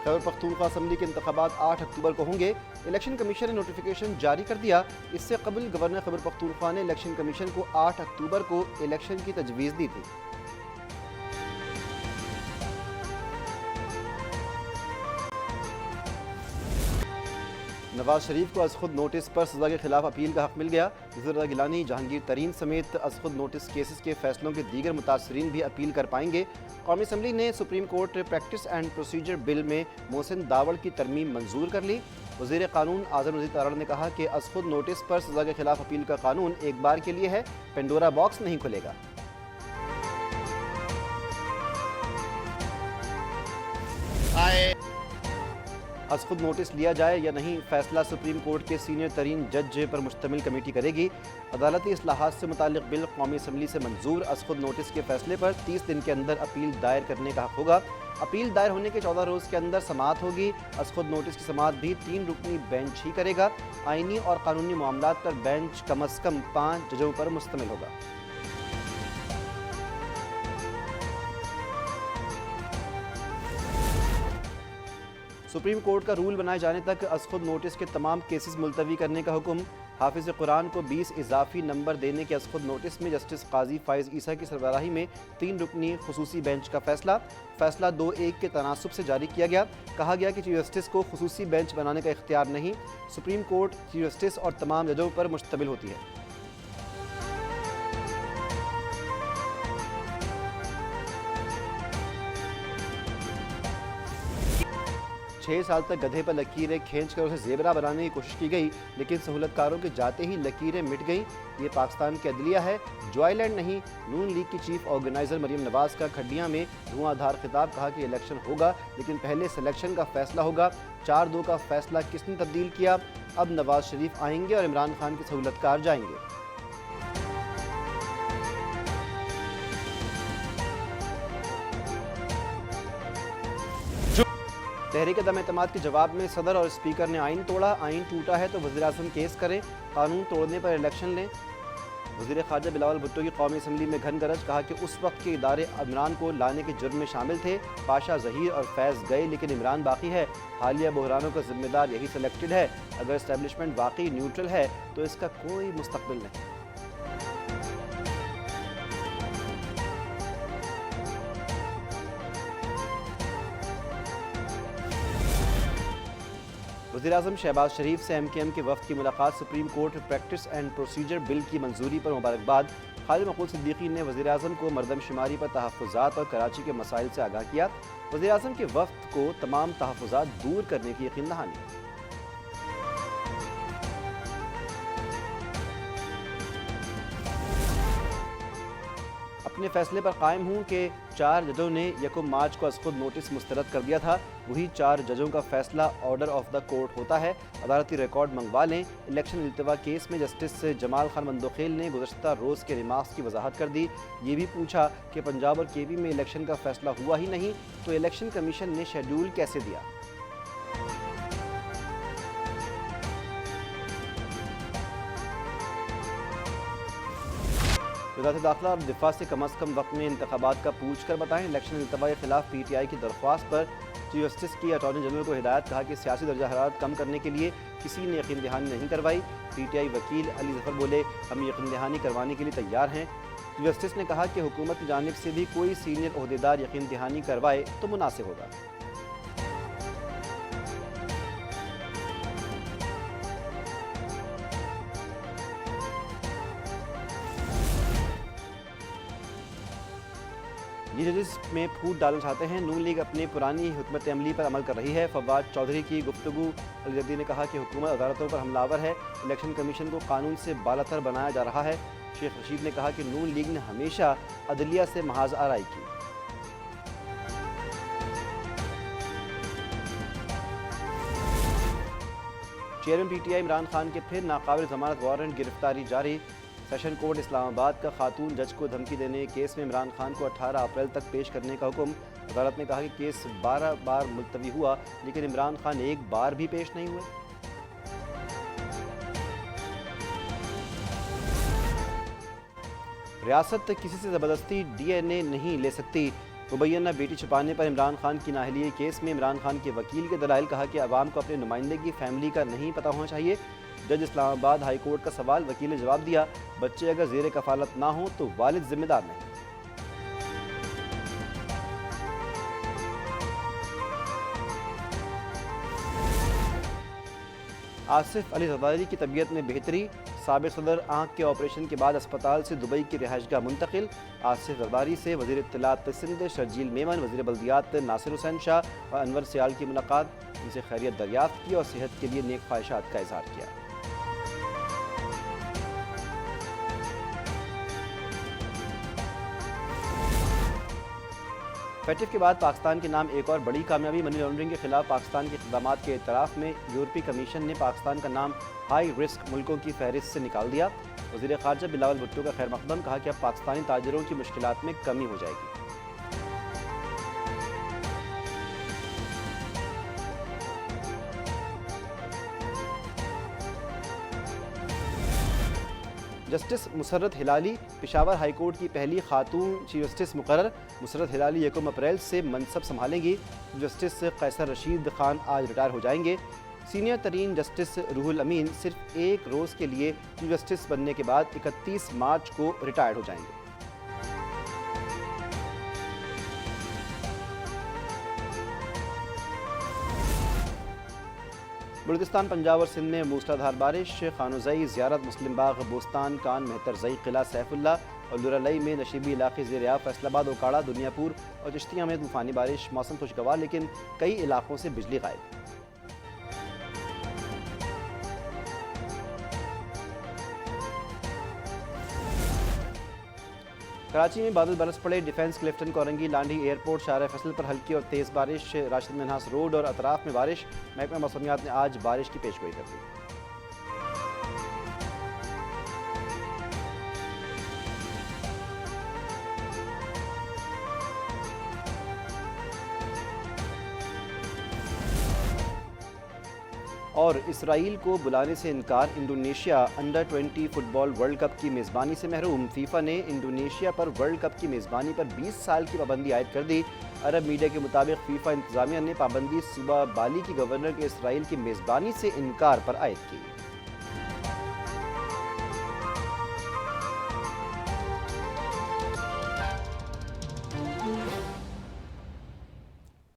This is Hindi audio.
खैबर पख्तूनख्वा असम्बली के इंतखाबात 8 अक्टूबर को होंगे। इलेक्शन कमीशन ने नोटिफिकेशन जारी कर दिया। इससे कबल गवर्नर खैबर पख्तूनख्वा ने इलेक्शन कमीशन को 8 अक्टूबर को इलेक्शन की तजवीज़ दी थी। नवाज शरीफ को अज़ खुद नोटिस पर सज़ा के खिलाफ अपील का हक मिल गया। वज़ीर गिलानी, जहांगीर तरीन समेत अज़ खुद नोटिस केसेस के फैसलों के दीगर मुतासरीन भी अपील कर पाएंगे। कौमी असम्बली ने supreme court practice and procedure bill में मोहसिन दावड़ की तरमीम मंजूर कर ली। वज़ीर कानून आज़म रज़ीद तारड़ ने कहा कि अज़ खुद नोटिस पर सज़ा के खिलाफ अपील का कानून एक बार के लिए है, पेंडोरा बॉक्स नहीं खुलेगा। अज़ खुद नोटिस लिया जाए या नहीं, फैसला सुप्रीम कोर्ट के सीनियर तरीन जज पर मुश्तमिल कमेटी करेगी। अदालती इस्लाहात से मुताल्लिक़ बिल कौमी असम्बली से मंजूर। अज़ खुद नोटिस के फैसले पर 30 दिन के अंदर अपील दायर करने का हक होगा। अपील दायर होने के 14 रोज़ के अंदर समाअत होगी। अज़ खुद नोटिस की समाअत भी 3 रुकनी बेंच ही करेगा। आइनी और कानूनी मामलात पर बेंच कम अज़ कम 5 जजों पर मुश्तमिल होगा। सुप्रीम कोर्ट का रूल बनाए जाने तक अज़ खुद नोटिस के तमाम केसेस मुलतवी करने का हुक्म। हाफिज़ कुरान को 20 इजाफी नंबर देने के अज़ खुद नोटिस में जस्टिस काजी फ़ाइज़ ईसा की सरबराही में 3 रुकनी खुसूसी बेंच का फैसला 2-1 के तनासुब से जारी किया गया। कहा गया कि चीफ जस्टिस को खुसूसी बेंच बनाने का इख्तियार नहीं, सुप्रीम कोर्ट चीफ जस्टिस और तमाम जजों पर मुश्तमिल होती है। छह साल तक गधे पर लकीरें खींच कर उसे ज़ेबरा बनाने की कोशिश की गई, लेकिन सहूलतकारों के जाते ही लकीरें मिट गईं। ये पाकिस्तान की अदलिया है, जॉयलैंड नहीं। नून लीग की चीफ ऑर्गेनाइजर मरीम नवाज का खड्डियां में धुआंधार खिताब। कहा कि इलेक्शन होगा लेकिन पहले सिलेक्शन का फैसला होगा। 4-2 का फैसला किसने तब्दील किया? अब नवाज शरीफ आएंगे और इमरान खान के सहूलतकार जाएंगे। तहरीक अदम एतमाद के जवाब में सदर और स्पीकर ने आइन तोड़ा। आइन टूटा है तो वज़ीर-ए-आज़म केस करें, कानून तोड़ने पर इलेक्शन लें। वज़ीर ख़ारजा बिलावल भुट्टो की कौमी असम्बली में घन गरज। कहा कि उस वक्त के इदारे इमरान को लाने के जुर्म में शामिल थे। पाशा, ज़हीर और फैज़ गए लेकिन इमरान बाकी है। हालिया बहरानों का जिम्मेदार यही सिलेक्टेड है। अगर इस्टेब्लिशमेंट वाकई न्यूट्रल है तो इसका कोई मुस्तकबिल नहीं। वज़ीर-ए-आज़म शहबाज शरीफ से MKM के वफ़द की मुलाकात। Supreme court practice and procedure bill की मंजूरी पर मुबारकबाद। खालिद मकबूल सिद्दीकी ने वज़ीर-ए-आज़म को मरदमशुमारी पर तहफ़्फ़ुज़ात और कराची के मसाइल से आगाह किया। वज़ीर-ए-आज़म के वफ़द को तमाम तहफ़्फ़ुज़ात दूर करने की यकीन दहानी। अपने फैसले पर कायम हूँ कि 4 जजों ने 1 मार्च को अज़ खुद नोटिस मुस्तरद कर दिया था। वही 4 जजों का फैसला ऑर्डर ऑफ द कोर्ट होता है। अदालती रिकॉर्ड मंगवा लें। इलेक्शन इल्तवा केस में जस्टिस जमाल खान मंदोखेल ने गुज़श्ता रोज़ के रिमार्क्स की वजाहत कर दी। ये भी पूछा कि पंजाब और KB में इलेक्शन का फैसला हुआ ही नहीं तो इलेक्शन कमीशन ने शेड्यूल कैसे दिया। वज़ारत दाखिला और दिफा से कम अज़ कम वक्त में इंतखाबात का पूछ कर बताएं। इलेक्शन इल्तवा के खिलाफ PTI की दरख्वास्त पर चीफ जस्टिस की अटॉर्नी जनरल को हिदायत। कहा कि सियासी दर्जा हरारत कम करने के लिए किसी ने यकीन दहानी नहीं करवाई। PTI वकील अली ज़फ़र बोले, हम यकीन दहानी करवाने के लिए तैयार हैं। चीफ जस्टिस ने कहा कि हुकूमत की जानिब से भी कोई सीनियर ओहदेदार यकीन दहानी करवाए तो मुनासिब होगा। ये जजेस में फूट डालना चाहते हैं। नून लीग अपनी पुरानी हुकूमत अमली पर अमल कर रही है। फवाद चौधरी की गुफ्तगू। अली जद्दी ने कहा कि हुकूमत अदालतों पर हमलावर है। इलेक्शन कमीशन को कानून से बालातर बनाया जा रहा है। शेख रशीद ने कहा कि नून लीग ने हमेशा अदलिया से महाज आराई की। चेयरमैन PTI इमरान खान के फिर नाकाबिल जमानत वारंट गिरफ्तारी जारी। सेशन कोर्ट इस्लामाबाद का खातून जज को धमकी देने के केस में इमरान खान को 18 अप्रैल तक पेश करने का हुक्म। अदालत ने कहा कि केस 12 बार मुलतवी हुआ लेकिन इमरान खान एक बार भी पेश नहीं हुए। रियासत किसी से ज़बरदस्ती DNA नहीं ले सकती। मुबैना बेटी छुपाने पर इमरान खान की नाअहली केस में इमरान खान के वकील के दलाइल। कहा कि अवाम को अपने नुमाइंदे की फैमिली का नहीं पता होना चाहिए। जज इस्लामाबाद हाई कोर्ट का सवाल, वकील ने जवाब दिया, बच्चे अगर जेर कफालत ना हो तो वालिद जिम्मेदार नहीं। आसिफ अली जरदारी की तबीयत में बेहतरी। साबिर सदर आंख के ऑपरेशन के बाद अस्पताल से दुबई की रिहाइशगाह मुंतकिल। आसिफ जरदारी से वज़ीर इत्तलात सिंध शर्जील मेमन, वज़ीर बल्दियात नासिर हुसैन शाह और अनवर सियाल की मुलाकात। उनसे खैरियत दरियाफ्त की और सेहत के लिए नेक ख्वाहिशात का इजहार किया। फैटिफ के बाद पाकिस्तान के नाम एक और बड़ी कामयाबी। मनी लॉन्ड्रिंग के खिलाफ पाकिस्तान के इक़दामात के एतराफ़ में यूरोपीय कमीशन ने पाकिस्तान का नाम हाई रिस्क मुल्कों की फहरिस्त से निकाल दिया। वज़ीर ख़ारजा बिलावल भुट्टो का खैर मकदम। कहा कि अब पाकिस्तानी ताजिरों की मुश्किलात में कमी हो जाएगी। Justice Musarrat Hilali Peshawar high court की पहली खातून चीफ जस्टिस मुकर्रर। मुसर्रत हिलाली 1 अप्रैल से मनसब संभालेंगी। जस्टिस कैसर रशीद खान आज रिटायर हो जाएंगे। सीनियर तरीन जस्टिस रूहुल अमीन सिर्फ एक रोज़ के लिए चीफ जस्टिस बनने के बाद 31 मार्च को रिटायर हो जाएंगे। बलूचिस्तान, पंजाब और सिंध में मूसलाधार बारिश। खानोज़ई, ज़ियारत, मुस्लिम बाग, बोस्तान, कान, मेहतरज़ई, किला सैफुल्ला और लुरलई में नशीबी इलाके ज़ेर-ए-आब। फैसलाबाद, ओकाड़ा, दुनियापुर और चिश्तिया में तूफ़ानी बारिश। मौसम खुशगवार लेकिन कई इलाकों से बिजली गायब। कराची में बादल बरस पड़े। Defence Clifton, Korangi, Landhi airport, Shahrah Faisal पर हल्की और तेज़ बारिश। राशिद मिन्हास रोड और अतराफ में बारिश। महकमा मौसमियात ने आज बारिश की पेशगोई कर दी। और इसराइल को बुलाने से इनकार। इंडोनेशिया अंडर-20 फुटबॉल वर्ल्ड कप की मेज़बानी से महरूम। फीफा ने इंडोनेशिया पर वर्ल्ड कप की मेज़बानी पर 20 साल की पाबंदी आयद कर दी। अरब मीडिया के मुताबिक फीफा इंतजामिया ने पाबंदी सूबा बाली की गवर्नर के इसराइल की मेज़बानी से इनकार पर आयद की।